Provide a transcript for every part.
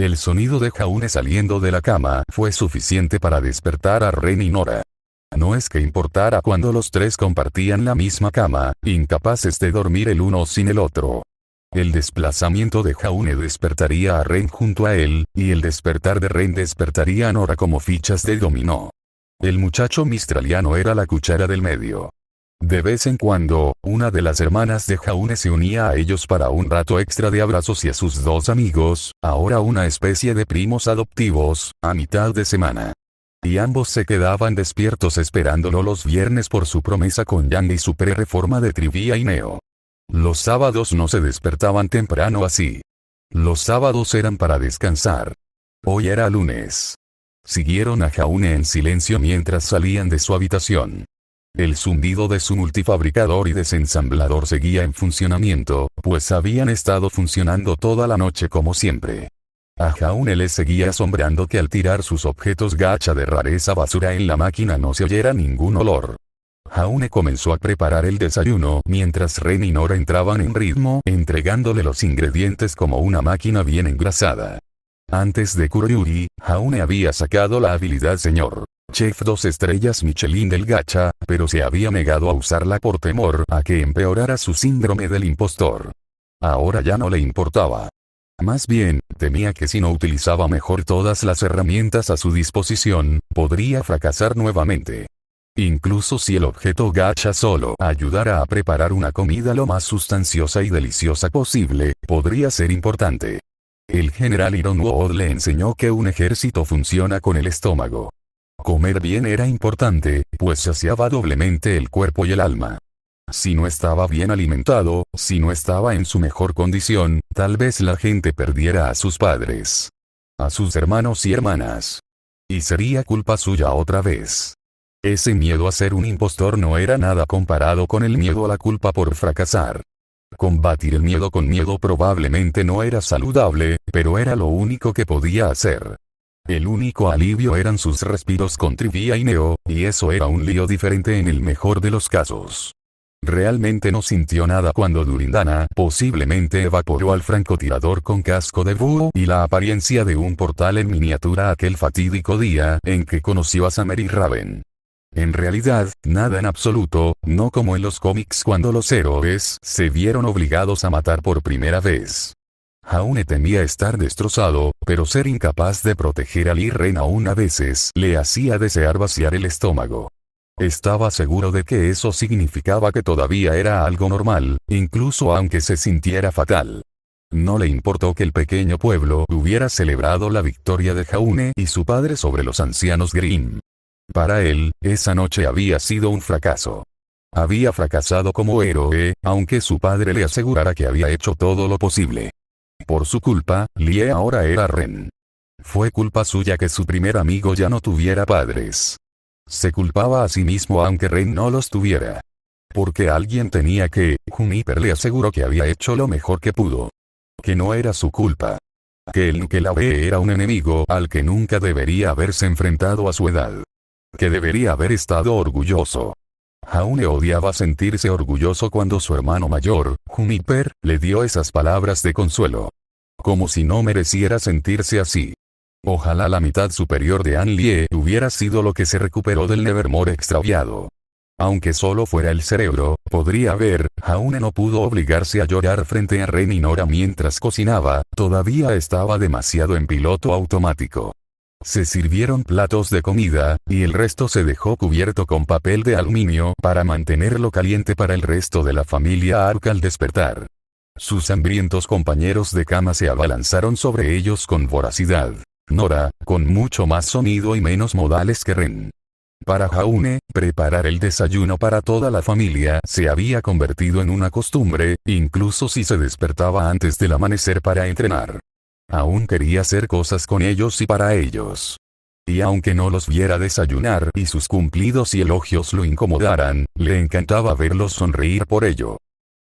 El sonido de Jaune saliendo de la cama fue suficiente para despertar a Ren y Nora. No es que importara cuando los tres compartían la misma cama, incapaces de dormir el uno sin el otro. El desplazamiento de Jaune despertaría a Ren junto a él, y el despertar de Ren despertaría a Nora como fichas de dominó. El muchacho mistraliano era la cuchara del medio. De vez en cuando, una de las hermanas de Jaune se unía a ellos para un rato extra de abrazos y a sus dos amigos, ahora una especie de primos adoptivos, a mitad de semana. Y ambos se quedaban despiertos esperándolo los viernes por su promesa con Yang y su pre-reforma de Trivia y Neo. Los sábados no se despertaban temprano así. Los sábados eran para descansar. Hoy era lunes. Siguieron a Jaune en silencio mientras salían de su habitación. El zumbido de su multifabricador y desensamblador seguía en funcionamiento, pues habían estado funcionando toda la noche como siempre. A Jaune le seguía asombrando que al tirar sus objetos gacha de rareza basura en la máquina no se oyera ningún olor. Jaune comenzó a preparar el desayuno mientras Ren y Nora entraban en ritmo, entregándole los ingredientes como una máquina bien engrasada. Antes de Kuroyuri, Jaune había sacado la habilidad Señor Chef 2 estrellas Michelin del gacha, pero se había negado a usarla por temor a que empeorara su síndrome del impostor. Ahora ya no le importaba. Más bien, temía que si no utilizaba mejor todas las herramientas a su disposición, podría fracasar nuevamente. Incluso si el objeto gacha solo ayudara a preparar una comida lo más sustanciosa y deliciosa posible, podría ser importante. El general Iron Wood le enseñó que un ejército funciona con el estómago. Comer bien era importante, pues saciaba doblemente el cuerpo y el alma. Si no estaba bien alimentado, si no estaba en su mejor condición, tal vez la gente perdiera a sus padres, a sus hermanos y hermanas. Y sería culpa suya otra vez. Ese miedo a ser un impostor no era nada comparado con el miedo a la culpa por fracasar. Combatir el miedo con miedo probablemente no era saludable, pero era lo único que podía hacer. El único alivio eran sus respiros con Trivia y Neo, y eso era un lío diferente en el mejor de los casos. Realmente no sintió nada cuando Durindana posiblemente evaporó al francotirador con casco de búho y la apariencia de un portal en miniatura aquel fatídico día en que conoció a Summer y Raven. En realidad, nada en absoluto, no como en los cómics cuando los héroes se vieron obligados a matar por primera vez. Jaune temía estar destrozado, pero ser incapaz de proteger a Lee Ren aún a veces le hacía desear vaciar el estómago. Estaba seguro de que eso significaba que todavía era algo normal, incluso aunque se sintiera fatal. No le importó que el pequeño pueblo hubiera celebrado la victoria de Jaune y su padre sobre los ancianos Grimm. Para él, esa noche había sido un fracaso. Había fracasado como héroe, aunque su padre le asegurara que había hecho todo lo posible. Por su culpa, Lie ahora era Ren. Fue culpa suya que su primer amigo ya no tuviera padres. Se culpaba a sí mismo aunque Ren no los tuviera. Porque alguien tenía que, Juniper le aseguró que había hecho lo mejor que pudo. Que no era su culpa. Que el Nukelave era un enemigo al que nunca debería haberse enfrentado a su edad. Que debería haber estado orgulloso. Jaune odiaba sentirse orgulloso cuando su hermano mayor, Juniper, le dio esas palabras de consuelo. Como si no mereciera sentirse así. Ojalá la mitad superior de An Lie hubiera sido lo que se recuperó del Nevermore extraviado. Aunque solo fuera el cerebro, podría haber, Jaune no pudo obligarse a llorar frente a Ren y Nora mientras cocinaba, todavía estaba demasiado en piloto automático. Se sirvieron platos de comida, y el resto se dejó cubierto con papel de aluminio para mantenerlo caliente para el resto de la familia Ark al despertar. Sus hambrientos compañeros de cama se abalanzaron sobre ellos con voracidad. Nora, con mucho más sonido y menos modales que Ren. Para Jaune, preparar el desayuno para toda la familia se había convertido en una costumbre, incluso si se despertaba antes del amanecer para entrenar. Aún quería hacer cosas con ellos y para ellos. Y aunque no los viera desayunar y sus cumplidos y elogios lo incomodaran, le encantaba verlos sonreír por ello.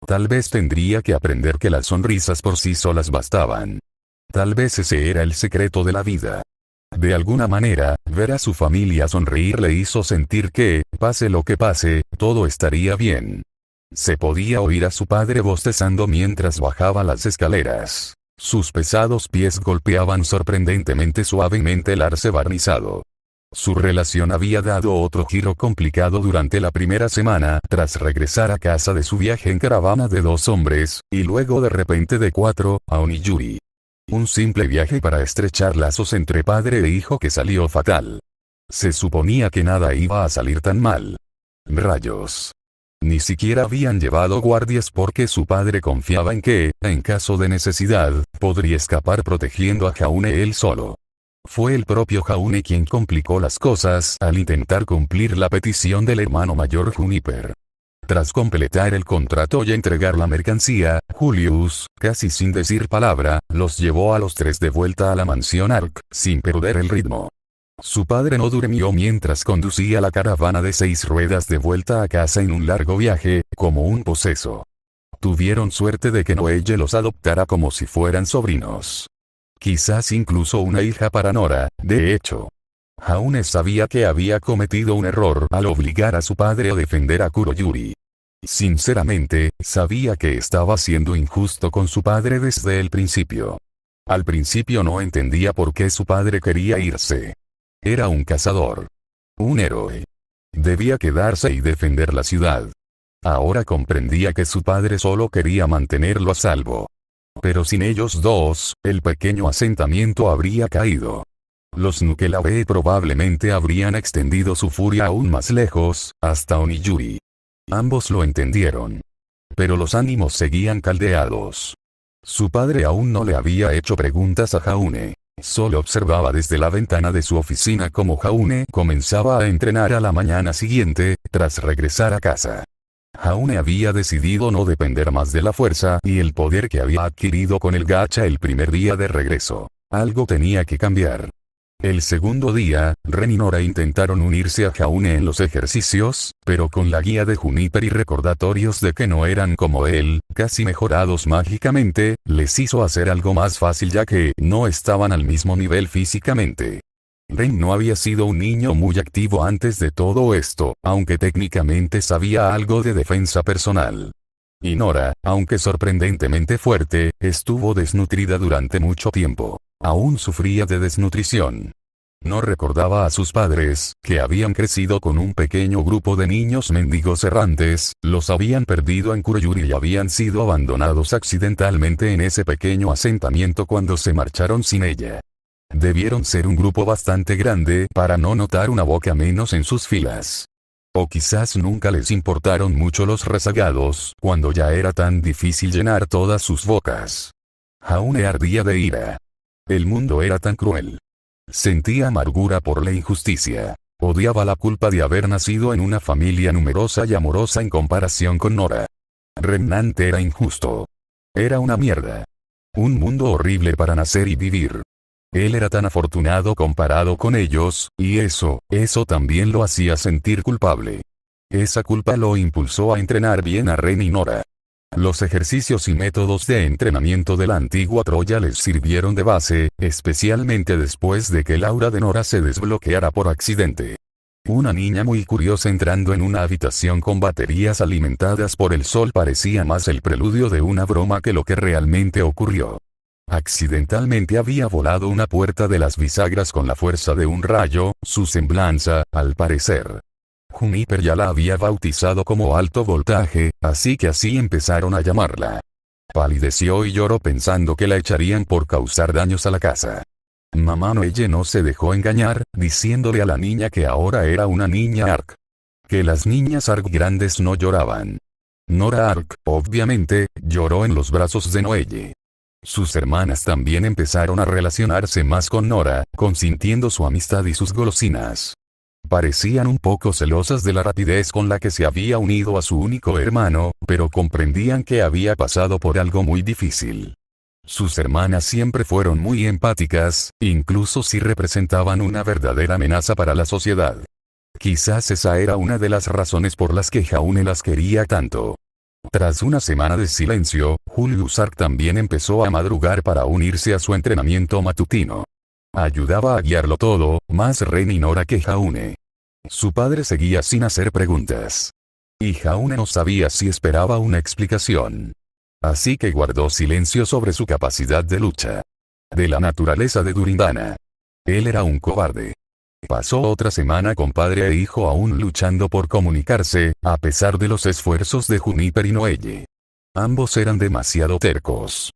Tal vez tendría que aprender que las sonrisas por sí solas bastaban. Tal vez ese era el secreto de la vida. De alguna manera, ver a su familia sonreír le hizo sentir que, pase lo que pase, todo estaría bien. Se podía oír a su padre bostezando mientras bajaba las escaleras. Sus pesados pies golpeaban sorprendentemente suavemente el arce barnizado. Su relación había dado otro giro complicado durante la primera semana tras regresar a casa de su viaje en caravana de 2 hombres, y luego de repente de 4, a Oniyuri. Un simple viaje para estrechar lazos entre padre e hijo que salió fatal. Se suponía que nada iba a salir tan mal. Rayos. Ni siquiera habían llevado guardias porque su padre confiaba en que, en caso de necesidad, podría escapar protegiendo a Jaune él solo. Fue el propio Jaune quien complicó las cosas al intentar cumplir la petición del hermano mayor Juniper. Tras completar el contrato y entregar la mercancía, Julius, casi sin decir palabra, los llevó a los 3 de vuelta a la mansión Ark, sin perder el ritmo. Su padre no durmió mientras conducía la caravana de 6 ruedas de vuelta a casa en un largo viaje, como un poseso. Tuvieron suerte de que Noelle los adoptara como si fueran sobrinos. Quizás incluso una hija para Nora, de hecho. Jaune sabía que había cometido un error al obligar a su padre a defender a Kuroyuri. Sinceramente, sabía que estaba siendo injusto con su padre desde el principio. Al principio no entendía por qué su padre quería irse. Era un cazador. Un héroe. Debía quedarse y defender la ciudad. Ahora comprendía que su padre solo quería mantenerlo a salvo. Pero sin ellos dos, el pequeño asentamiento habría caído. Los Nukelave probablemente habrían extendido su furia aún más lejos, hasta Oniyuri. Ambos lo entendieron. Pero los ánimos seguían caldeados. Su padre aún no le había hecho preguntas a Jaune. Solo observaba desde la ventana de su oficina cómo Jaune comenzaba a entrenar a la mañana siguiente, tras regresar a casa. Jaune había decidido no depender más de la fuerza y el poder que había adquirido con el gacha el primer día de regreso. Algo tenía que cambiar. El segundo día, Ren y Nora intentaron unirse a Jaune en los ejercicios, pero con la guía de Juniper y recordatorios de que no eran como él, casi mejorados mágicamente, les hizo hacer algo más fácil ya que no estaban al mismo nivel físicamente. Ren no había sido un niño muy activo antes de todo esto, aunque técnicamente sabía algo de defensa personal. Y Nora, aunque sorprendentemente fuerte, estuvo desnutrida durante mucho tiempo. Aún sufría de desnutrición. No recordaba a sus padres, que habían crecido con un pequeño grupo de niños mendigos errantes, los habían perdido en Kuroyuri y habían sido abandonados accidentalmente en ese pequeño asentamiento cuando se marcharon sin ella. Debieron ser un grupo bastante grande para no notar una boca menos en sus filas. O quizás nunca les importaron mucho los rezagados, cuando ya era tan difícil llenar todas sus bocas. Jaune ardía de ira. El mundo era tan cruel. Sentía amargura por la injusticia. Odiaba la culpa de haber nacido en una familia numerosa y amorosa en comparación con Nora. Remnante era injusto. Era una mierda. Un mundo horrible para nacer y vivir. Él era tan afortunado comparado con ellos, y eso también lo hacía sentir culpable. Esa culpa lo impulsó a entrenar bien a Ren y Nora. Los ejercicios y métodos de entrenamiento de la antigua Troya les sirvieron de base, especialmente después de que el aura de Nora se desbloqueara por accidente. Una niña muy curiosa entrando en una habitación con baterías alimentadas por el sol parecía más el preludio de una broma que lo que realmente ocurrió. Accidentalmente había volado una puerta de las bisagras con la fuerza de un rayo, su semblanza, al parecer. Juniper ya la había bautizado como alto voltaje, así que así empezaron a llamarla. Palideció y lloró pensando que la echarían por causar daños a la casa. Mamá Noelle no se dejó engañar, diciéndole a la niña que ahora era una niña Ark. Que las niñas Ark grandes no lloraban. Nora Ark, obviamente, lloró en los brazos de Noelle. Sus hermanas también empezaron a relacionarse más con Nora, consintiendo su amistad y sus golosinas. Parecían un poco celosas de la rapidez con la que se había unido a su único hermano, pero comprendían que había pasado por algo muy difícil. Sus hermanas siempre fueron muy empáticas, incluso si representaban una verdadera amenaza para la sociedad. Quizás esa era una de las razones por las que Jaune las quería tanto. Tras una semana de silencio, Julius Ark también empezó a madrugar para unirse a su entrenamiento matutino. Ayudaba a guiarlo todo, más Ren y Nora que Jaune. Su padre seguía sin hacer preguntas. Y Jaune no sabía si esperaba una explicación. Así que guardó silencio sobre su capacidad de lucha. De la naturaleza de Durindana. Él era un cobarde. Pasó otra semana con padre e hijo aún luchando por comunicarse, a pesar de los esfuerzos de Juniper y Noelle. Ambos eran demasiado tercos.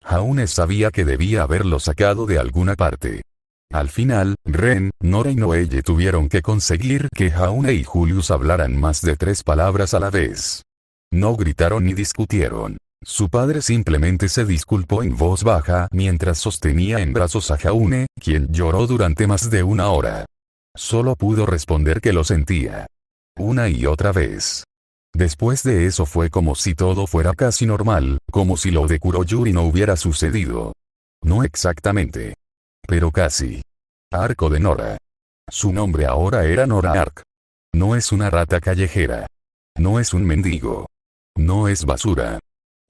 Jaune sabía que debía haberlo sacado de alguna parte. Al final, Ren, Nora y Noelle tuvieron que conseguir que Jaune y Julius hablaran más de 3 palabras a la vez. No gritaron ni discutieron. Su padre simplemente se disculpó en voz baja mientras sostenía en brazos a Jaune, quien lloró durante más de 1 hora. Solo pudo responder que lo sentía. Una y otra vez. Después de eso fue como si todo fuera casi normal, como si lo de Kuroyuri no hubiera sucedido. No exactamente. Pero casi. Arco de Nora. Su nombre ahora era Nora Arc. No es una rata callejera. No es un mendigo. No es basura.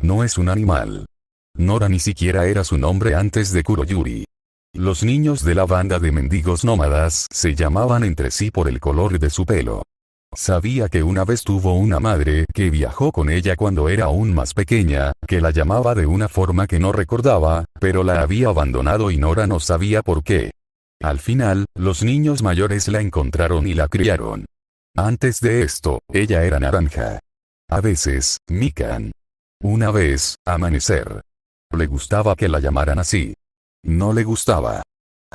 No es un animal. Nora ni siquiera era su nombre antes de Kuroyuri. Los niños de la banda de mendigos nómadas se llamaban entre sí por el color de su pelo. Sabía que una vez tuvo una madre que viajó con ella cuando era aún más pequeña, que la llamaba de una forma que no recordaba, pero la había abandonado y Nora no sabía por qué. Al final, los niños mayores la encontraron y la criaron. Antes de esto, ella era naranja. A veces, Mikan. Una vez, Amanecer. Le gustaba que la llamaran así. No le gustaba.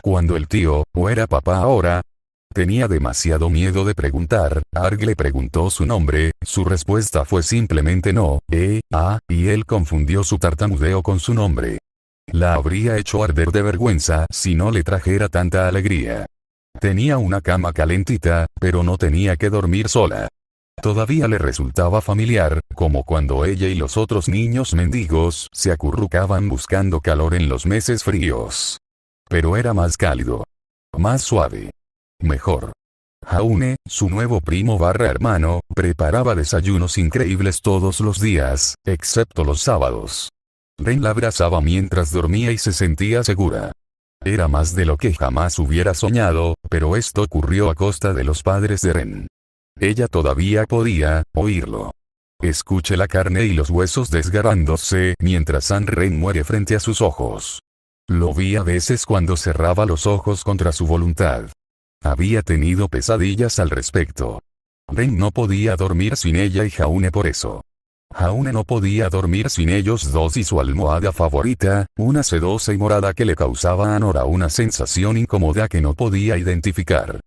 Cuando el tío, o era papá ahora, tenía demasiado miedo de preguntar, Arg le preguntó su nombre, su respuesta fue simplemente no, y él confundió su tartamudeo con su nombre. La habría hecho arder de vergüenza si no le trajera tanta alegría. Tenía una cama calentita, pero no tenía que dormir sola. Todavía le resultaba familiar, como cuando ella y los otros niños mendigos se acurrucaban buscando calor en los meses fríos. Pero era más cálido. Más suave. Mejor. Jaune, su nuevo primo barra hermano, preparaba desayunos increíbles todos los días, excepto los sábados. Ren la abrazaba mientras dormía y se sentía segura. Era más de lo que jamás hubiera soñado, pero esto ocurrió a costa de los padres de Ren. Ella todavía podía oírlo. Escuche la carne y los huesos desgarrándose mientras San Ren muere frente a sus ojos. Lo vi a veces cuando cerraba los ojos contra su voluntad. Había tenido pesadillas al respecto. Ren no podía dormir sin ella y Jaune por eso. Jaune no podía dormir sin ellos dos y su almohada favorita, una sedosa y morada que le causaba a Nora una sensación incómoda que no podía identificar.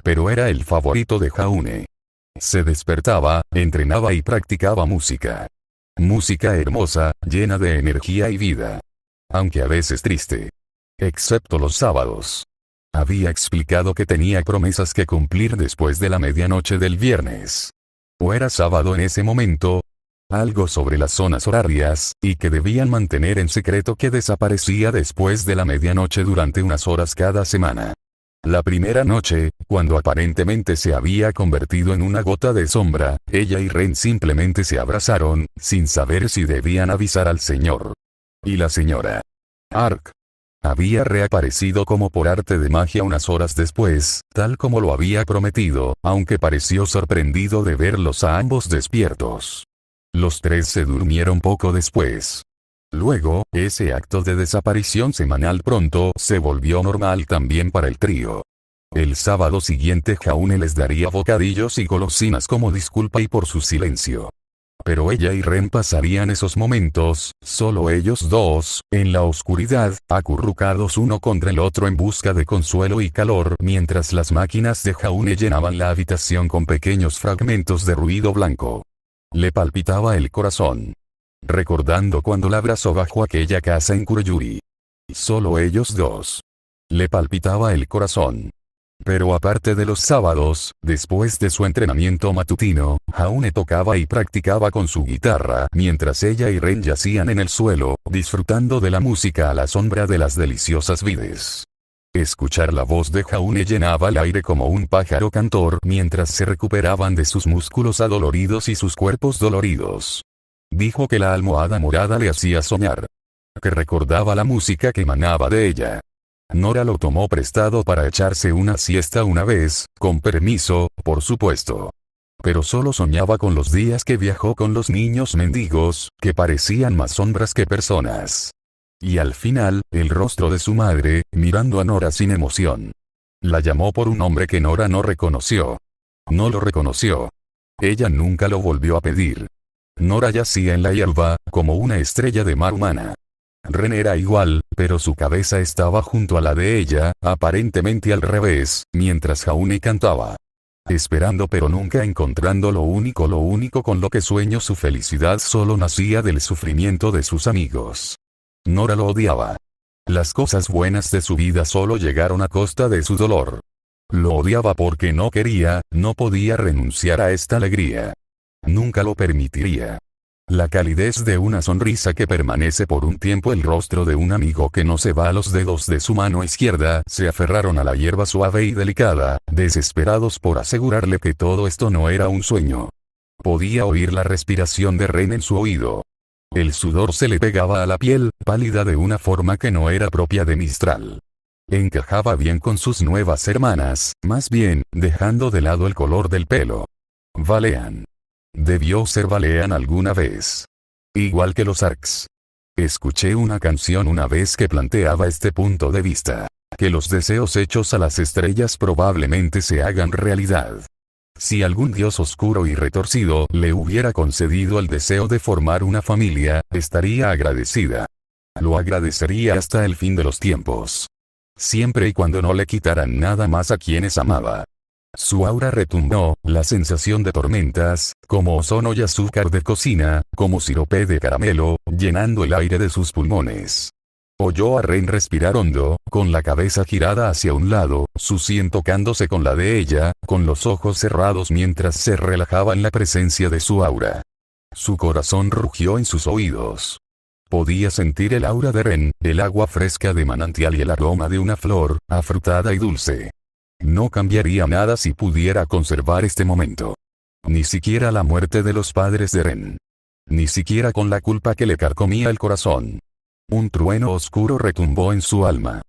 Pero era el favorito de Jaune. Se despertaba, entrenaba y practicaba música. Música hermosa, llena de energía y vida. Aunque a veces triste. Excepto los sábados. Había explicado que tenía promesas que cumplir después de la medianoche del viernes. O era sábado en ese momento. Algo sobre las zonas horarias, y que debían mantener en secreto que desaparecía después de la medianoche durante unas horas cada semana. La primera noche, cuando aparentemente se había convertido en una gota de sombra, ella y Ren simplemente se abrazaron, sin saber si debían avisar al señor. Y la señora Arc había reaparecido como por arte de magia unas horas después, tal como lo había prometido, aunque pareció sorprendido de verlos a ambos despiertos. Los 3 se durmieron poco después. Luego, ese acto de desaparición semanal pronto se volvió normal también para el trío. El sábado siguiente Jaune les daría bocadillos y golosinas como disculpa y por su silencio. Pero ella y Ren pasarían esos momentos, solo ellos dos, en la oscuridad, acurrucados uno contra el otro en busca de consuelo y calor mientras las máquinas de Jaune llenaban la habitación con pequeños fragmentos de ruido blanco. Le palpitaba el corazón. Recordando cuando la abrazó bajo aquella casa en Kuroyuri. Solo ellos dos. Le palpitaba el corazón. Pero aparte de los sábados, después de su entrenamiento matutino, Jaune tocaba y practicaba con su guitarra mientras ella y Ren yacían en el suelo, disfrutando de la música a la sombra de las deliciosas vides. Escuchar la voz de Jaune llenaba el aire como un pájaro cantor mientras se recuperaban de sus músculos adoloridos y sus cuerpos doloridos. Dijo que la almohada morada le hacía soñar. Que recordaba la música que emanaba de ella. Nora lo tomó prestado para echarse una siesta una vez, con permiso, por supuesto. Pero solo soñaba con los días que viajó con los niños mendigos, que parecían más sombras que personas. Y al final, el rostro de su madre, mirando a Nora sin emoción. La llamó por un nombre que Nora no reconoció. No lo reconoció. Ella nunca lo volvió a pedir. Nora yacía en la hierba, como una estrella de mar humana. Ren era igual, pero su cabeza estaba junto a la de ella, aparentemente al revés, mientras Jaune cantaba. Esperando pero nunca encontrando lo único con lo que sueño su felicidad solo nacía del sufrimiento de sus amigos. Nora lo odiaba. Las cosas buenas de su vida solo llegaron a costa de su dolor. Lo odiaba porque no quería, no podía renunciar a esta alegría. Nunca lo permitiría. La calidez de una sonrisa que permanece por un tiempo, el rostro de un amigo que no se va, a los dedos de su mano izquierda se aferraron a la hierba suave y delicada, desesperados por asegurarle que todo esto no era un sueño. Podía oír la respiración de Ren en su oído. El sudor se le pegaba a la piel, pálida de una forma que no era propia de Mistral. Encajaba bien con sus nuevas hermanas, más bien, dejando de lado el color del pelo. Valean. Debió ser Valean alguna vez. Igual que los Arcs. Escuché una canción una vez que planteaba este punto de vista. Que los deseos hechos a las estrellas probablemente se hagan realidad. Si algún dios oscuro y retorcido le hubiera concedido el deseo de formar una familia, estaría agradecida. Lo agradecería hasta el fin de los tiempos. Siempre y cuando no le quitaran nada más a quienes amaba. Su aura retumbó, la sensación de tormentas, como ozono y azúcar de cocina, como sirope de caramelo, llenando el aire de sus pulmones. Oyó a Ren respirar hondo, con la cabeza girada hacia un lado, su sien tocándose con la de ella, con los ojos cerrados mientras se relajaba en la presencia de su aura. Su corazón rugió en sus oídos. Podía sentir el aura de Ren, el agua fresca de manantial y el aroma de una flor, afrutada y dulce. No cambiaría nada si pudiera conservar este momento. Ni siquiera la muerte de los padres de Ren. Ni siquiera con la culpa que le carcomía el corazón. Un trueno oscuro retumbó en su alma.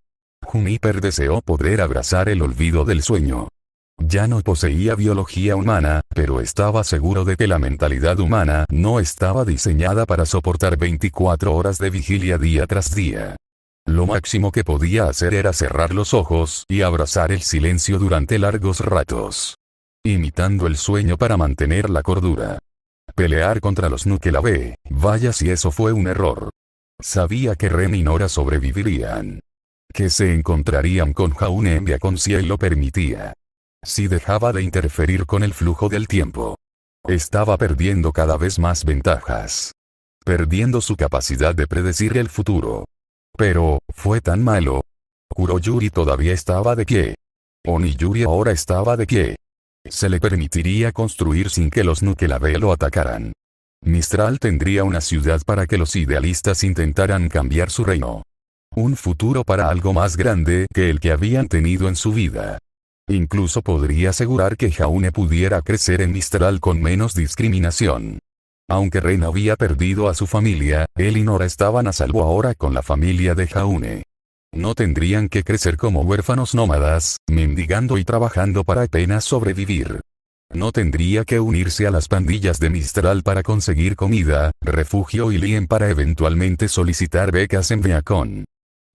Juniper deseó poder abrazar el olvido del sueño. Ya no poseía biología humana, pero estaba seguro de que la mentalidad humana no estaba diseñada para soportar 24 horas de vigilia día tras día. Lo máximo que podía hacer era cerrar los ojos y abrazar el silencio durante largos ratos. Imitando el sueño para mantener la cordura. Pelear contra los Nukelave, vaya si eso fue un error. Sabía que Ren y Nora sobrevivirían. Que se encontrarían con Jaune en Viacon si él lo permitía. Si dejaba de interferir con el flujo del tiempo. Estaba perdiendo cada vez más ventajas. Perdiendo su capacidad de predecir el futuro. Pero, fue tan malo. Kuroyuri todavía estaba de pie. Oniyuri ahora estaba de pie. Se le permitiría construir sin que los Nukelave lo atacaran. Mistral tendría una ciudad para que los idealistas intentaran cambiar su reino. Un futuro para algo más grande que el que habían tenido en su vida. Incluso podría asegurar que Jaune pudiera crecer en Mistral con menos discriminación. Aunque Ren había perdido a su familia, él y Nora estaban a salvo ahora con la familia de Jaune. No tendrían que crecer como huérfanos nómadas, mendigando y trabajando para apenas sobrevivir. No tendría que unirse a las pandillas de Mistral para conseguir comida, refugio y lien para eventualmente solicitar becas en Viacon.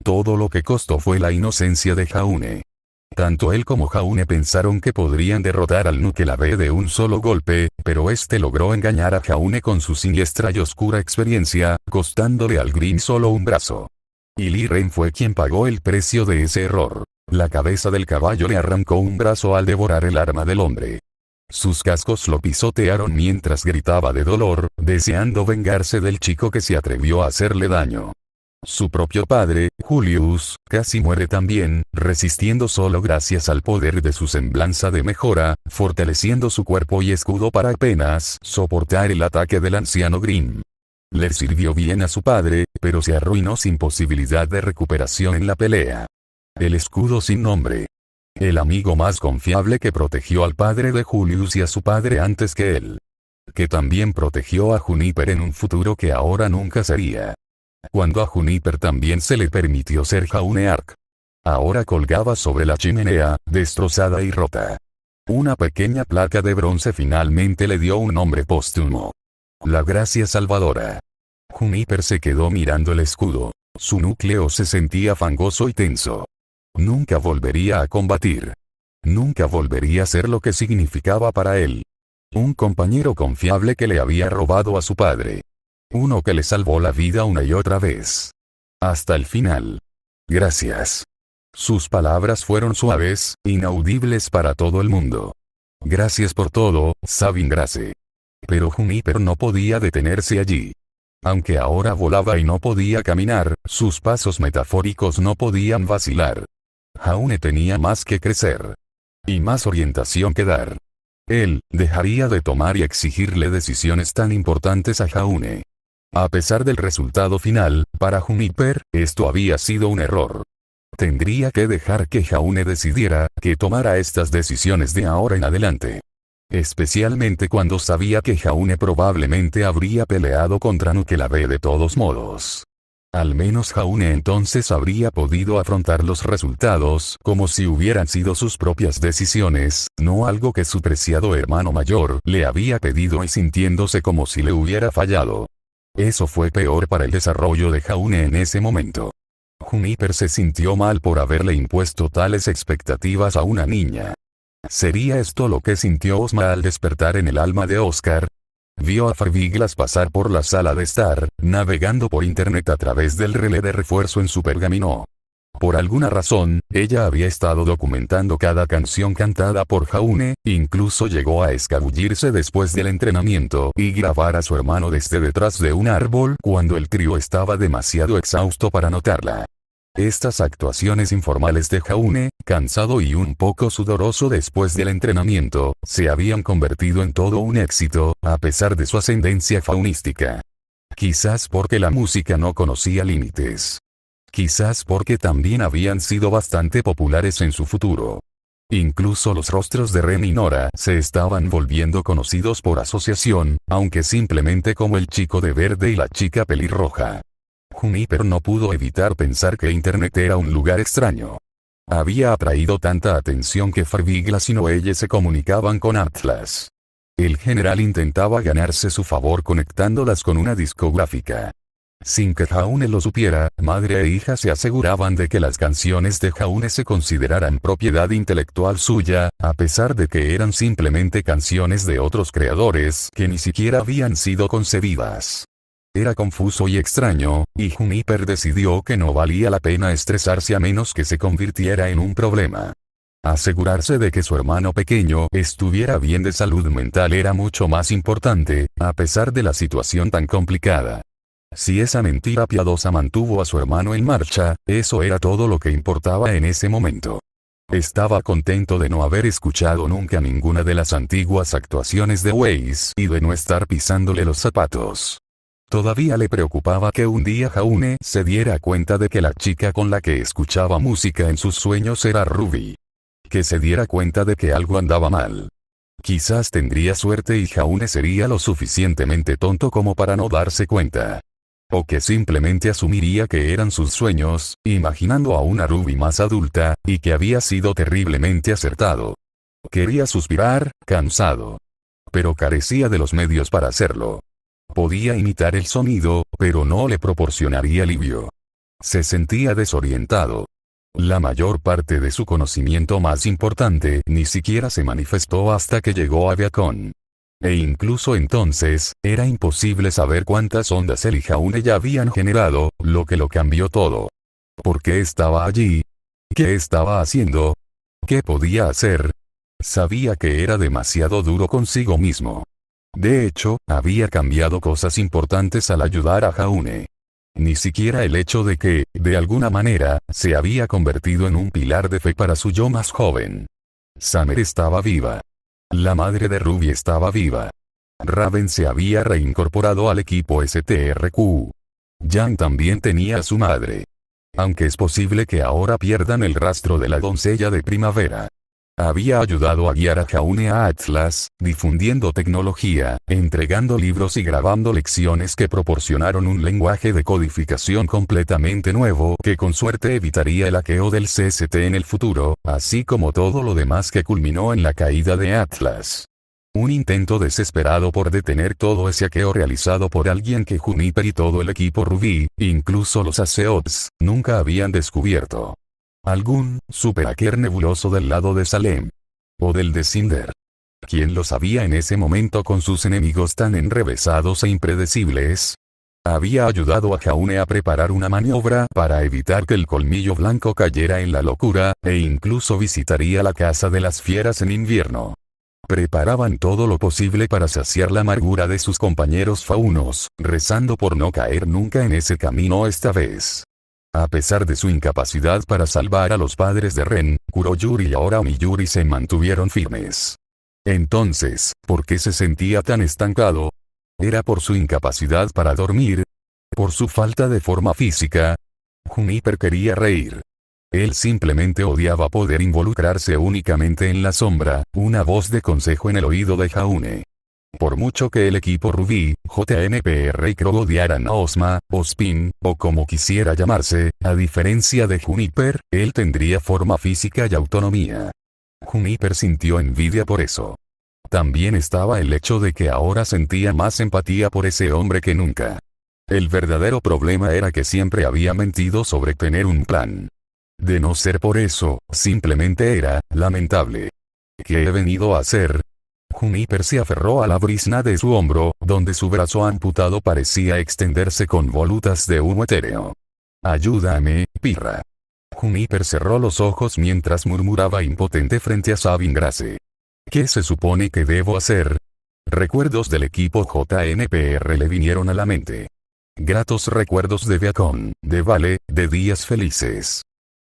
Todo lo que costó fue la inocencia de Jaune. Tanto él como Jaune pensaron que podrían derrotar al Nukelave de un solo golpe, pero este logró engañar a Jaune con su siniestra y oscura experiencia, costándole al Green solo un brazo. Y Lee Ren fue quien pagó el precio de ese error. La cabeza del caballo le arrancó un brazo al devorar el arma del hombre. Sus cascos lo pisotearon mientras gritaba de dolor, deseando vengarse del chico que se atrevió a hacerle daño. Su propio padre, Julius, casi muere también, resistiendo solo gracias al poder de su semblanza de mejora, fortaleciendo su cuerpo y escudo para apenas soportar el ataque del anciano Grimm. Le sirvió bien a su padre, pero se arruinó sin posibilidad de recuperación en la pelea. El escudo sin nombre. El amigo más confiable que protegió al padre de Julius y a su padre antes que él. Que también protegió a Juniper en un futuro que ahora nunca sería. Cuando a Juniper también se le permitió ser Jaune Arc. Ahora colgaba sobre la chimenea, destrozada y rota. Una pequeña placa de bronce finalmente le dio un nombre póstumo. La Gracia Salvadora. Juniper se quedó mirando el escudo. Su núcleo se sentía fangoso y tenso. Nunca volvería a combatir. Nunca volvería a ser lo que significaba para él. Un compañero confiable que le había robado a su padre. Uno que le salvó la vida una y otra vez. Hasta el final. Gracias. Sus palabras fueron suaves, inaudibles para todo el mundo. Gracias por todo, Sabin Grace. Pero Juniper no podía detenerse allí. Aunque ahora volaba y no podía caminar, sus pasos metafóricos no podían vacilar. Jaune tenía más que crecer. Y más orientación que dar. Él dejaría de tomar y exigirle decisiones tan importantes a Jaune. A pesar del resultado final, para Juniper, esto había sido un error. Tendría que dejar que Jaune decidiera, que tomara estas decisiones de ahora en adelante. Especialmente cuando sabía que Jaune probablemente habría peleado contra Nukelabe de todos modos. Al menos Jaune entonces habría podido afrontar los resultados como si hubieran sido sus propias decisiones, no algo que su preciado hermano mayor le había pedido y sintiéndose como si le hubiera fallado. Eso fue peor para el desarrollo de Jaune en ese momento. Juniper se sintió mal por haberle impuesto tales expectativas a una niña. ¿Sería esto lo que sintió Ozma al despertar en el alma de Oscar? Vio a Farviglas pasar por la sala de estar, navegando por internet a través del relé de refuerzo en su pergamino. Por alguna razón, ella había estado documentando cada canción cantada por Jaune, incluso llegó a escabullirse después del entrenamiento y grabar a su hermano desde detrás de un árbol cuando el trío estaba demasiado exhausto para notarla. Estas actuaciones informales de Jaune, cansado y un poco sudoroso después del entrenamiento, se habían convertido en todo un éxito, a pesar de su ascendencia faunística. Quizás porque la música no conocía límites. Quizás porque también habían sido bastante populares en su futuro. Incluso los rostros de Ren y Nora se estaban volviendo conocidos por asociación, aunque simplemente como el chico de verde y la chica pelirroja. Juniper no pudo evitar pensar que Internet era un lugar extraño. Había atraído tanta atención que Farviglas y Noelle se comunicaban con Atlas. El general intentaba ganarse su favor conectándolas con una discográfica. Sin que Jaune lo supiera, madre e hija se aseguraban de que las canciones de Jaune se consideraran propiedad intelectual suya, a pesar de que eran simplemente canciones de otros creadores que ni siquiera habían sido concebidas. Era confuso y extraño, y Juniper decidió que no valía la pena estresarse a menos que se convirtiera en un problema. Asegurarse de que su hermano pequeño estuviera bien de salud mental era mucho más importante, a pesar de la situación tan complicada. Si esa mentira piadosa mantuvo a su hermano en marcha, eso era todo lo que importaba en ese momento. Estaba contento de no haber escuchado nunca ninguna de las antiguas actuaciones de Weiss y de no estar pisándole los zapatos. Todavía le preocupaba que un día Jaune se diera cuenta de que la chica con la que escuchaba música en sus sueños era Ruby. Que se diera cuenta de que algo andaba mal. Quizás tendría suerte y Jaune sería lo suficientemente tonto como para no darse cuenta. O que simplemente asumiría que eran sus sueños, imaginando a una Ruby más adulta, y que había sido terriblemente acertado. Quería suspirar, cansado. Pero carecía de los medios para hacerlo. Podía imitar el sonido, pero no le proporcionaría alivio. Se sentía desorientado. La mayor parte de su conocimiento más importante ni siquiera se manifestó hasta que llegó a Viacon. E incluso entonces, era imposible saber cuántas ondas él y Jaune ya habían generado, lo que lo cambió todo. ¿Por qué estaba allí? ¿Qué estaba haciendo? ¿Qué podía hacer? Sabía que era demasiado duro consigo mismo. De hecho, había cambiado cosas importantes al ayudar a Jaune. Ni siquiera el hecho de que, de alguna manera, se había convertido en un pilar de fe para su yo más joven. Summer estaba viva. La madre de Ruby estaba viva. Raven se había reincorporado al equipo STRQ. Jan también tenía a su madre. Aunque es posible que ahora pierdan el rastro de la doncella de primavera. Había ayudado a guiar a Jaune a Atlas, difundiendo tecnología, entregando libros y grabando lecciones que proporcionaron un lenguaje de codificación completamente nuevo que con suerte evitaría el hackeo del CST en el futuro, así como todo lo demás que culminó en la caída de Atlas. Un intento desesperado por detener todo ese hackeo realizado por alguien que Juniper y todo el equipo Ruby, incluso los Aseots, nunca habían descubierto. Algún super hacker nebuloso del lado de Salem. O del de Cinder. ¿Quién lo sabía en ese momento con sus enemigos tan enrevesados e impredecibles? Había ayudado a Jaune a preparar una maniobra para evitar que el colmillo blanco cayera en la locura, e incluso visitaría la casa de las fieras en invierno. Preparaban todo lo posible para saciar la amargura de sus compañeros faunos, rezando por no caer nunca en ese camino esta vez. A pesar de su incapacidad para salvar a los padres de Ren, Kuroyuri y ahora Omiyuri se mantuvieron firmes. Entonces, ¿por qué se sentía tan estancado? ¿Era por su incapacidad para dormir? ¿Por su falta de forma física? Juniper quería reír. Él simplemente odiaba poder involucrarse únicamente en la sombra, una voz de consejo en el oído de Jaune. Por mucho que el equipo Ruby, JNPR y Crow odiaran a Ozma, o Spin, o como quisiera llamarse, a diferencia de Juniper, él tendría forma física y autonomía. Juniper sintió envidia por eso. También estaba el hecho de que ahora sentía más empatía por ese hombre que nunca. El verdadero problema era que siempre había mentido sobre tener un plan. De no ser por eso, simplemente era lamentable. ¿Qué he venido a hacer? Juniper se aferró a la brisna de su hombro, donde su brazo amputado parecía extenderse con volutas de humo etéreo. Ayúdame, pirra. Juniper cerró los ojos mientras murmuraba impotente frente a Sabin Grace. ¿Qué se supone que debo hacer? Recuerdos del equipo JNPR le vinieron a la mente. Gratos recuerdos de Beacon, de Vale, de días felices.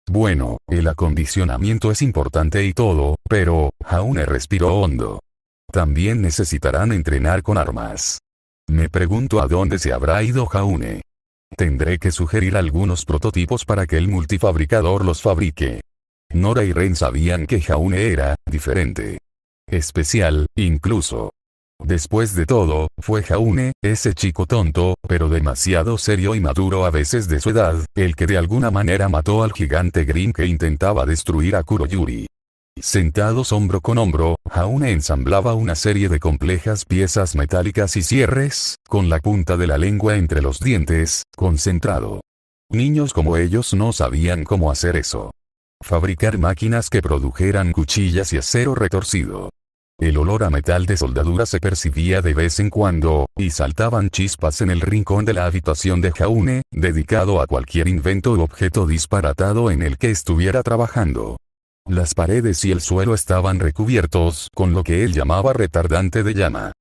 Bueno, el acondicionamiento es importante y todo, pero, Jaune respiró hondo. También necesitarán entrenar con armas. Me pregunto a dónde se habrá ido Jaune. Tendré que sugerir algunos prototipos para que el multifabricador los fabrique. Nora y Ren sabían que Jaune era diferente. Especial, incluso. Después de todo, fue Jaune, ese chico tonto, pero demasiado serio y maduro a veces de su edad, el que de alguna manera mató al gigante Grim que intentaba destruir a Kuroyuri. Sentados hombro con hombro, Jaune ensamblaba una serie de complejas piezas metálicas y cierres, con la punta de la lengua entre los dientes, concentrado. Niños como ellos no sabían cómo hacer eso. Fabricar máquinas que produjeran cuchillas y acero retorcido. El olor a metal de soldadura se percibía de vez en cuando, y saltaban chispas en el rincón de la habitación de Jaune, dedicado a cualquier invento u objeto disparatado en el que estuviera trabajando. Las paredes y el suelo estaban recubiertos con lo que él llamaba retardante de llama.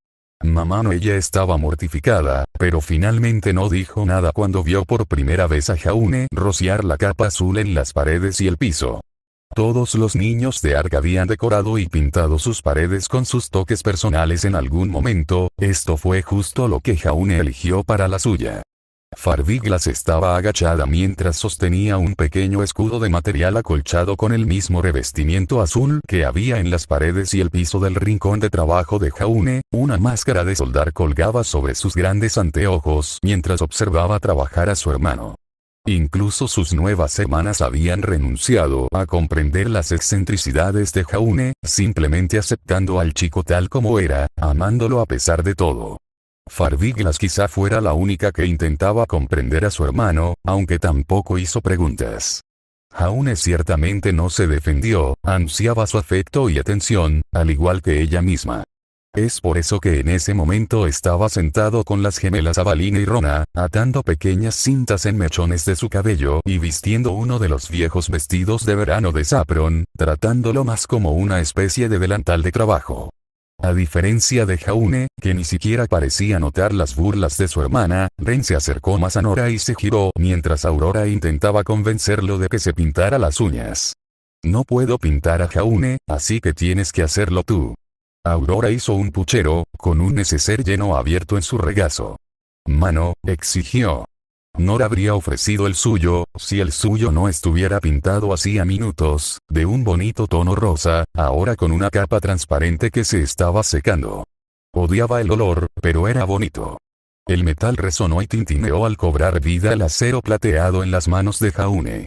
Mamá Noelle estaba mortificada, pero finalmente no dijo nada cuando vio por primera vez a Jaune rociar la capa azul en las paredes y el piso. Todos los niños de Ark habían decorado y pintado sus paredes con sus toques personales en algún momento, esto fue justo lo que Jaune eligió para la suya. Farbiglas estaba agachada mientras sostenía un pequeño escudo de material acolchado con el mismo revestimiento azul que había en las paredes y el piso del rincón de trabajo de Jaune, una máscara de soldar colgaba sobre sus grandes anteojos mientras observaba trabajar a su hermano. Incluso sus nuevas hermanas habían renunciado a comprender las excentricidades de Jaune, simplemente aceptando al chico tal como era, amándolo a pesar de todo. Farbiglas quizá fuera la única que intentaba comprender a su hermano, aunque tampoco hizo preguntas. Jaune ciertamente no se defendió, ansiaba su afecto y atención, al igual que ella misma. Es por eso que en ese momento estaba sentado con las gemelas Avaline y Rona, atando pequeñas cintas en mechones de su cabello y vistiendo uno de los viejos vestidos de verano de Saffron, tratándolo más como una especie de delantal de trabajo. A diferencia de Jaune, que ni siquiera parecía notar las burlas de su hermana, Ren se acercó más a Nora y se giró mientras Aurora intentaba convencerlo de que se pintara las uñas. No puedo pintar a Jaune, así que tienes que hacerlo tú. Aurora hizo un puchero, con un neceser lleno abierto en su regazo. Mano, exigió. Nora habría ofrecido el suyo, si el suyo no estuviera pintado hacía minutos, de un bonito tono rosa, ahora con una capa transparente que se estaba secando. Odiaba el olor, pero era bonito. El metal resonó y tintineó al cobrar vida el acero plateado en las manos de Jaune.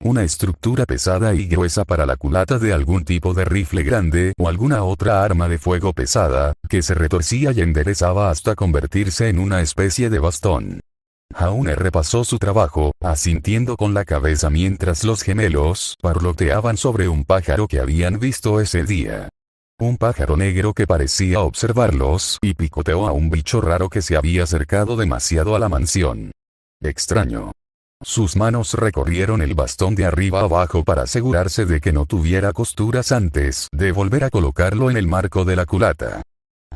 Una estructura pesada y gruesa para la culata de algún tipo de rifle grande o alguna otra arma de fuego pesada, que se retorcía y enderezaba hasta convertirse en una especie de bastón. Jaune repasó su trabajo, asintiendo con la cabeza mientras los gemelos parloteaban sobre un pájaro que habían visto ese día. Un pájaro negro que parecía observarlos y picoteó a un bicho raro que se había acercado demasiado a la mansión. Extraño. Sus manos recorrieron el bastón de arriba abajo para asegurarse de que no tuviera costuras antes de volver a colocarlo en el marco de la culata.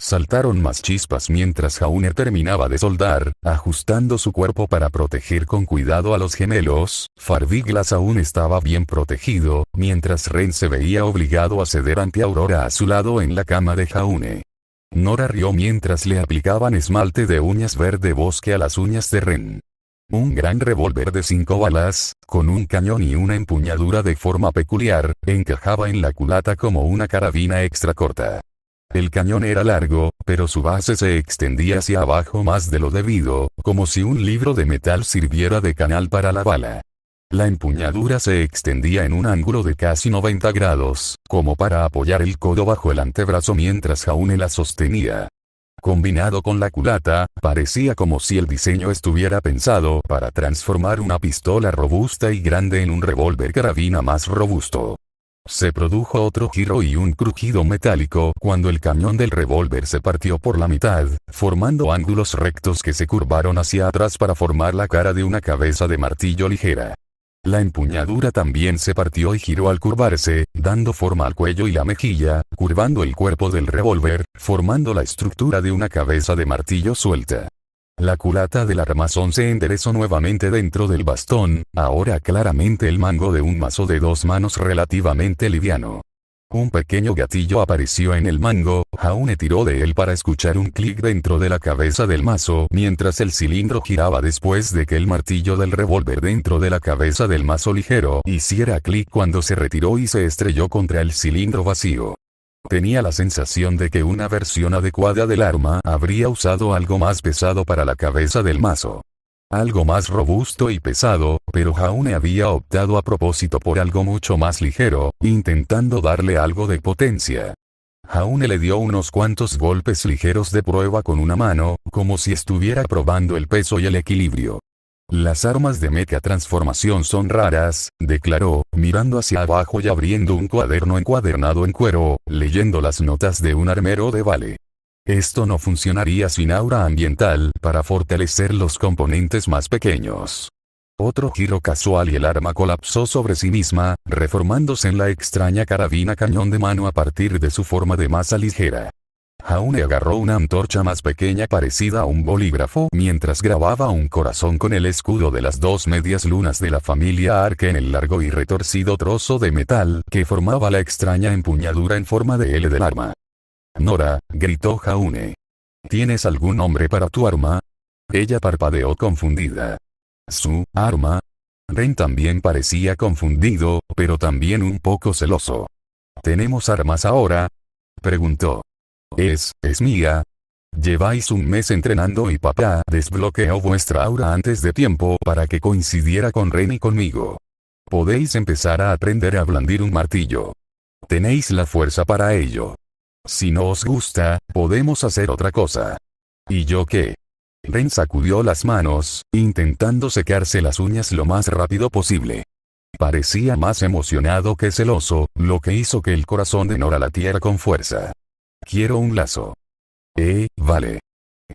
Saltaron más chispas mientras Jaune terminaba de soldar, ajustando su cuerpo para proteger con cuidado a los gemelos. Farbiglas aún estaba bien protegido, mientras Ren se veía obligado a ceder ante Aurora a su lado en la cama de Jaune. Nora rió mientras le aplicaban esmalte de uñas verde bosque a las uñas de Ren. Un gran revólver de 5 balas, con un cañón y una empuñadura de forma peculiar, encajaba en la culata como una carabina extra corta. El cañón era largo, pero su base se extendía hacia abajo más de lo debido, como si un libro de metal sirviera de canal para la bala. La empuñadura se extendía en un ángulo de casi 90 grados, como para apoyar el codo bajo el antebrazo mientras Jaune la sostenía. Combinado con la culata, parecía como si el diseño estuviera pensado para transformar una pistola robusta y grande en un revólver carabina más robusto. Se produjo otro giro y un crujido metálico cuando el cañón del revólver se partió por la mitad, formando ángulos rectos que se curvaron hacia atrás para formar la cara de una cabeza de martillo ligera. La empuñadura también se partió y giró al curvarse, dando forma al cuello y la mejilla, curvando el cuerpo del revólver, formando la estructura de una cabeza de martillo suelta. La culata del armazón se enderezó nuevamente dentro del bastón, ahora claramente el mango de un mazo de 2 manos relativamente liviano. Un pequeño gatillo apareció en el mango, Jaune tiró de él para escuchar un clic dentro de la cabeza del mazo mientras el cilindro giraba después de que el martillo del revólver dentro de la cabeza del mazo ligero hiciera clic cuando se retiró y se estrelló contra el cilindro vacío. Tenía la sensación de que una versión adecuada del arma habría usado algo más pesado para la cabeza del mazo. Algo más robusto y pesado, pero Jaune había optado a propósito por algo mucho más ligero, intentando darle algo de potencia. Jaune le dio unos cuantos golpes ligeros de prueba con una mano, como si estuviera probando el peso y el equilibrio. Las armas de mecha transformación son raras, declaró, mirando hacia abajo y abriendo un cuaderno encuadernado en cuero, leyendo las notas de un armero de Vale. Esto no funcionaría sin aura ambiental para fortalecer los componentes más pequeños. Otro giro casual y el arma colapsó sobre sí misma, reformándose en la extraña carabina cañón de mano a partir de su forma de masa ligera. Jaune agarró una antorcha más pequeña parecida a un bolígrafo mientras grababa un corazón con el escudo de las 2 medias lunas de la familia Arke en el largo y retorcido trozo de metal que formaba la extraña empuñadura en forma de L del arma. Nora, gritó Jaune. ¿Tienes algún nombre para tu arma? Ella parpadeó confundida. ¿Su arma? Ren también parecía confundido, pero también un poco celoso. ¿Tenemos armas ahora?, preguntó. Es mía. Lleváis un mes entrenando y papá desbloqueó vuestra aura antes de tiempo para que coincidiera con Ren y conmigo. Podéis empezar a aprender a blandir un martillo. Tenéis la fuerza para ello. Si no os gusta, podemos hacer otra cosa. ¿Y yo qué? Ren sacudió las manos, intentando secarse las uñas lo más rápido posible. Parecía más emocionado que celoso, lo que hizo que el corazón de Nora latiera con fuerza. Quiero un lazo. Vale.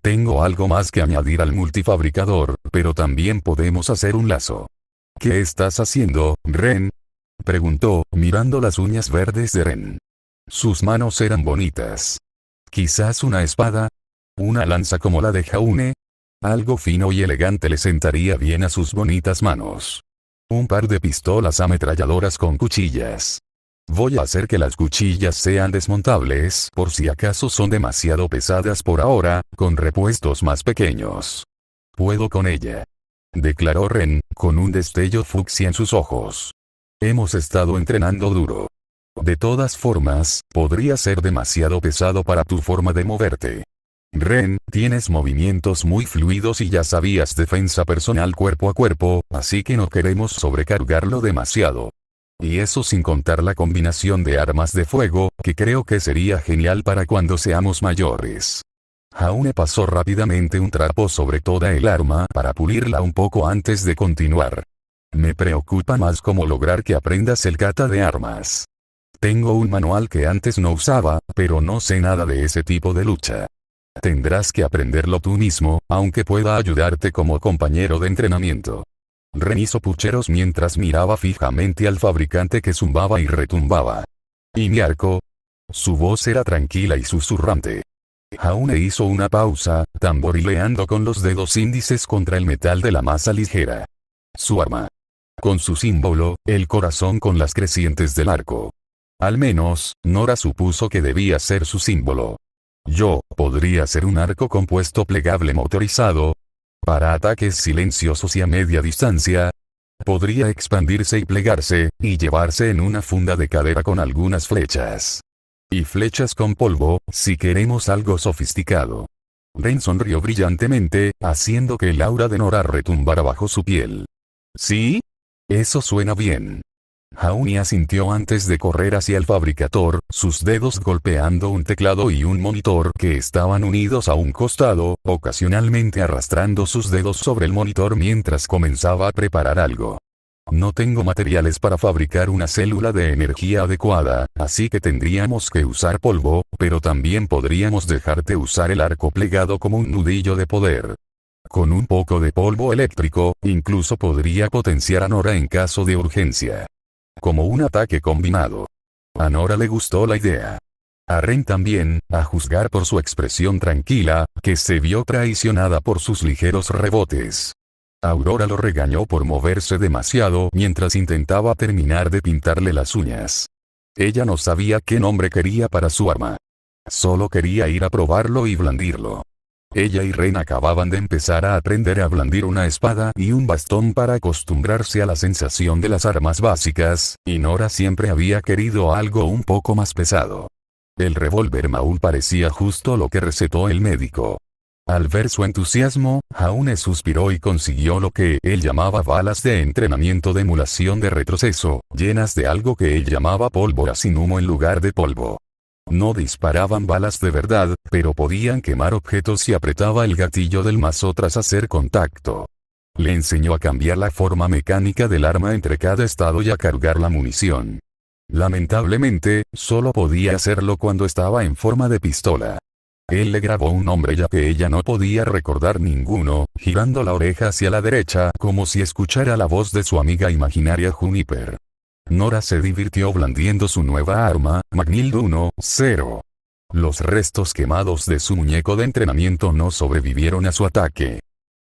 Tengo algo más que añadir al multifabricador, pero también podemos hacer un lazo. ¿Qué estás haciendo, Ren?, preguntó, mirando las uñas verdes de Ren. Sus manos eran bonitas. ¿Quizás una espada? ¿Una lanza como la de Jaune? Algo fino y elegante le sentaría bien a sus bonitas manos. Un par de pistolas ametralladoras con cuchillas. Voy a hacer que las cuchillas sean desmontables por si acaso son demasiado pesadas por ahora, con repuestos más pequeños. Puedo con ella. declaró Ren, con un destello fucsia en sus ojos. Hemos estado entrenando duro. De todas formas, podría ser demasiado pesado para tu forma de moverte. Ren, tienes movimientos muy fluidos y ya sabías defensa personal cuerpo a cuerpo, así que no queremos sobrecargarlo demasiado. Y eso sin contar la combinación de armas de fuego, que creo que sería genial para cuando seamos mayores. Jaune pasó rápidamente un trapo sobre toda el arma para pulirla un poco antes de continuar. Me preocupa más cómo lograr que aprendas el kata de armas. Tengo un manual que antes no usaba, pero no sé nada de ese tipo de lucha. Tendrás que aprenderlo tú mismo, aunque pueda ayudarte como compañero de entrenamiento. Ren hizo pucheros mientras miraba fijamente al fabricante que zumbaba y retumbaba. ¿Y mi arco? Su voz era tranquila y susurrante. Jaune hizo una pausa, tamborileando con los dedos índices contra el metal de la masa ligera. Su arma. Con su símbolo, el corazón con las crecientes del arco. Al menos, Nora supuso que debía ser su símbolo. ¿Podría ser un arco compuesto plegable motorizado? Para ataques silenciosos y a media distancia. Podría expandirse y plegarse, y llevarse en una funda de cadera con algunas flechas. Y flechas con polvo, si queremos algo sofisticado. Ren sonrió brillantemente, haciendo que el aura de Nora retumbara bajo su piel. ¿Sí? Eso suena bien. Jaune asintió antes de correr hacia el fabricador, sus dedos golpeando un teclado y un monitor que estaban unidos a un costado, ocasionalmente arrastrando sus dedos sobre el monitor mientras comenzaba a preparar algo. No tengo materiales para fabricar una célula de energía adecuada, así que tendríamos que usar polvo, pero también podríamos dejarte usar el arco plegado como un nudillo de poder. Con un poco de polvo eléctrico, incluso podría potenciar a Nora en caso de urgencia. Como un ataque combinado. A Nora le gustó la idea. A Ren también, a juzgar por su expresión tranquila, que se vio traicionada por sus ligeros rebotes. Aurora lo regañó por moverse demasiado mientras intentaba terminar de pintarle las uñas. Ella no sabía qué nombre quería para su arma. Solo quería ir a probarlo y blandirlo. Ella y Ren acababan de empezar a aprender a blandir una espada y un bastón para acostumbrarse a la sensación de las armas básicas, y Nora siempre había querido algo un poco más pesado. El revólver Maul parecía justo lo que recetó el médico. Al ver su entusiasmo, Jaune suspiró y consiguió lo que él llamaba balas de entrenamiento de emulación de retroceso, llenas de algo que él llamaba pólvora sin humo en lugar de polvo. No disparaban balas de verdad, pero podían quemar objetos si apretaba el gatillo del mazo tras hacer contacto. Le enseñó a cambiar la forma mecánica del arma entre cada estado y a cargar la munición. Lamentablemente, solo podía hacerlo cuando estaba en forma de pistola. Él le grabó un nombre ya que ella no podía recordar ninguno, girando la oreja hacia la derecha como si escuchara la voz de su amiga imaginaria Juniper. Nora se divirtió blandiendo su nueva arma, Magnild 1-0. Los restos quemados de su muñeco de entrenamiento no sobrevivieron a su ataque.